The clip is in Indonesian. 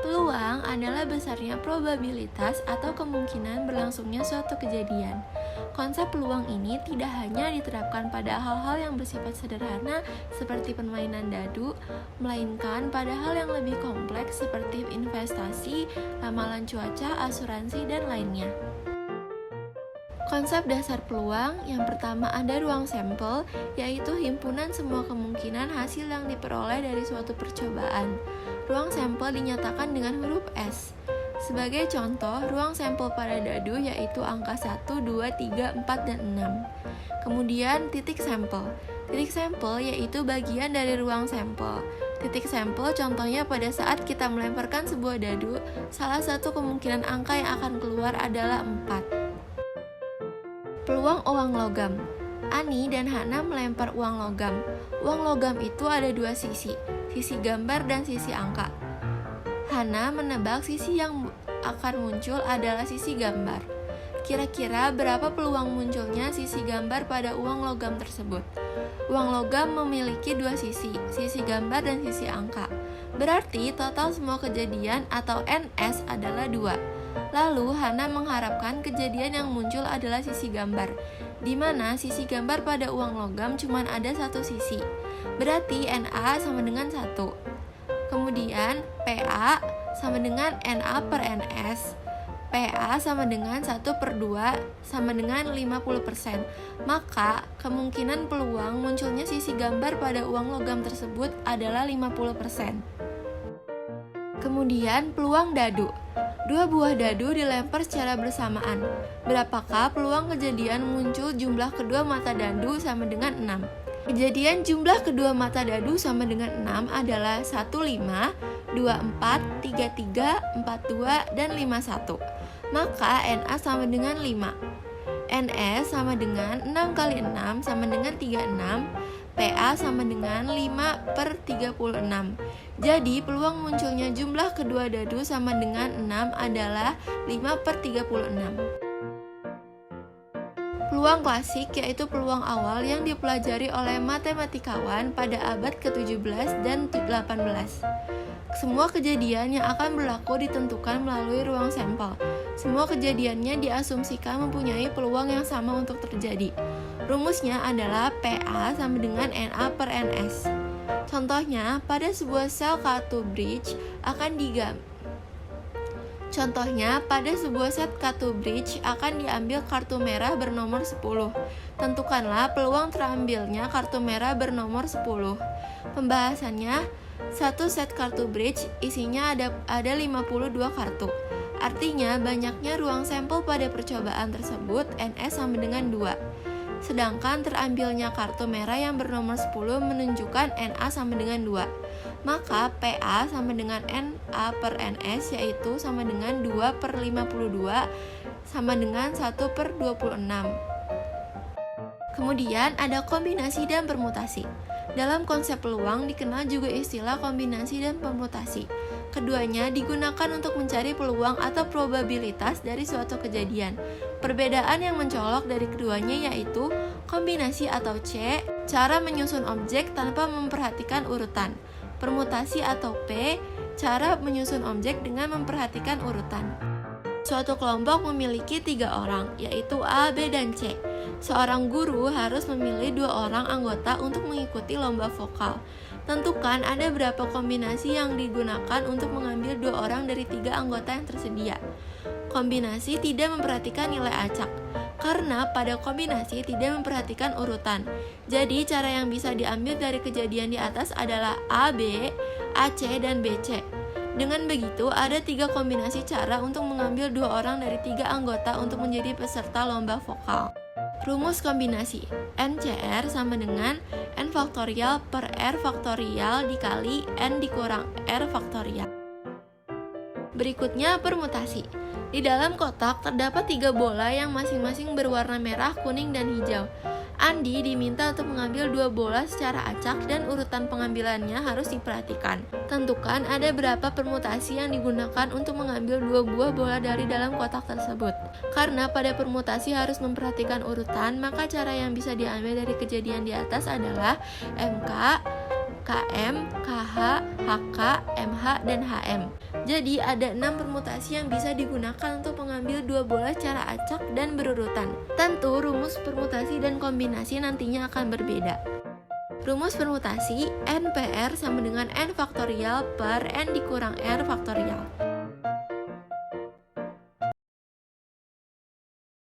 Peluang adalah besarnya probabilitas atau kemungkinan berlangsungnya suatu kejadian. Konsep peluang ini tidak hanya diterapkan pada hal-hal yang bersifat sederhana seperti permainan dadu, melainkan pada hal yang lebih kompleks seperti investasi, ramalan cuaca, asuransi, dan lainnya. Konsep dasar peluang, yang pertama ada ruang sampel, yaitu himpunan semua kemungkinan hasil yang diperoleh dari suatu percobaan. Ruang sampel dinyatakan dengan huruf S. Sebagai contoh, ruang sampel pada dadu yaitu angka 1, 2, 3, 4, dan 6. Kemudian titik sampel. Titik sampel yaitu bagian dari ruang sampel. Titik sampel contohnya pada saat kita melemparkan sebuah dadu, salah satu kemungkinan angka yang akan keluar adalah 4. Peluang uang logam. Ani dan Hana melempar uang logam. Uang logam itu ada dua sisi gambar dan sisi angka. Hana menebak sisi yang akan muncul adalah sisi gambar. Kira-kira berapa peluang munculnya sisi gambar pada uang logam tersebut? Uang logam memiliki dua sisi gambar dan sisi angka. Berarti total semua kejadian atau NS adalah 2. Lalu Hana mengharapkan kejadian yang muncul adalah sisi gambar, di mana sisi gambar pada uang logam cuma ada satu sisi. Berarti NA sama dengan 1. Kemudian PA sama dengan NA per NS. PA sama dengan 1/2 sama dengan 50%. Maka kemungkinan peluang munculnya sisi gambar pada uang logam tersebut adalah 50%. Kemudian peluang dadu. 2 buah dadu dilempar secara bersamaan. Berapakah peluang kejadian muncul jumlah kedua mata dadu sama dengan 6? Kejadian jumlah kedua mata dadu sama dengan 6 adalah 15, 24, 33, 42, dan 51. Maka NA sama dengan 5. NS sama dengan 6 kali 6 sama dengan 36. PA sama dengan 5/36. Jadi peluang munculnya jumlah kedua dadu sama dengan 6 adalah 5/36. Peluang klasik yaitu peluang awal yang dipelajari oleh matematikawan pada abad ke-17 dan 18. Semua kejadian yang akan berlaku ditentukan melalui ruang sampel. Semua kejadiannya diasumsikan mempunyai peluang yang sama untuk terjadi. Rumusnya adalah PA sama dengan NA per NS. Contohnya, pada sebuah sel kartu bridge akan diambil kartu merah bernomor 10. Tentukanlah peluang terambilnya kartu merah bernomor 10. Pembahasannya, satu set kartu bridge isinya ada 52 kartu. Artinya, banyaknya ruang sampel pada percobaan tersebut NS sama dengan 2. Sedangkan terambilnya kartu merah yang bernomor 10 menunjukkan NA sama dengan 2. Maka PA sama dengan NA per NS yaitu sama dengan 2/52 sama dengan 1/26. Kemudian ada kombinasi dan permutasi. Dalam konsep peluang dikenal juga istilah kombinasi dan permutasi. Keduanya digunakan untuk mencari peluang atau probabilitas dari suatu kejadian. Perbedaan yang mencolok dari keduanya yaitu kombinasi atau C, cara menyusun objek tanpa memperhatikan urutan. Permutasi atau P, cara menyusun objek dengan memperhatikan urutan. Suatu kelompok memiliki 3 orang, yaitu A, B, dan C. Seorang guru harus memilih 2 orang anggota untuk mengikuti lomba vokal. Tentukan ada berapa kombinasi yang digunakan untuk mengambil 2 orang dari 3 anggota yang tersedia. Kombinasi tidak memperhatikan nilai acak, karena pada kombinasi tidak memperhatikan urutan. Jadi cara yang bisa diambil dari kejadian di atas adalah AB, AC, dan BC. Dengan begitu, ada 3 kombinasi cara untuk mengambil 2 orang dari 3 anggota untuk menjadi peserta lomba vokal. Rumus kombinasi NCR sama dengan N faktorial per R faktorial dikali N dikurang R faktorial. Berikutnya permutasi. Di dalam kotak terdapat 3 bola yang masing-masing berwarna merah, kuning, dan hijau. Andi diminta untuk mengambil 2 bola secara acak dan urutan pengambilannya harus diperhatikan. Tentukan ada berapa permutasi yang digunakan untuk mengambil 2 buah bola dari dalam kotak tersebut. Karena pada permutasi harus memperhatikan urutan, maka cara yang bisa diambil dari kejadian di atas adalah MK KM, KH, HK, MH, dan HM. Jadi ada 6 permutasi yang bisa digunakan untuk mengambil dua bola secara acak dan berurutan. Tentu rumus permutasi dan kombinasi nantinya akan berbeda. Rumus permutasi, N per R sama dengan N faktorial per N dikurang R faktorial.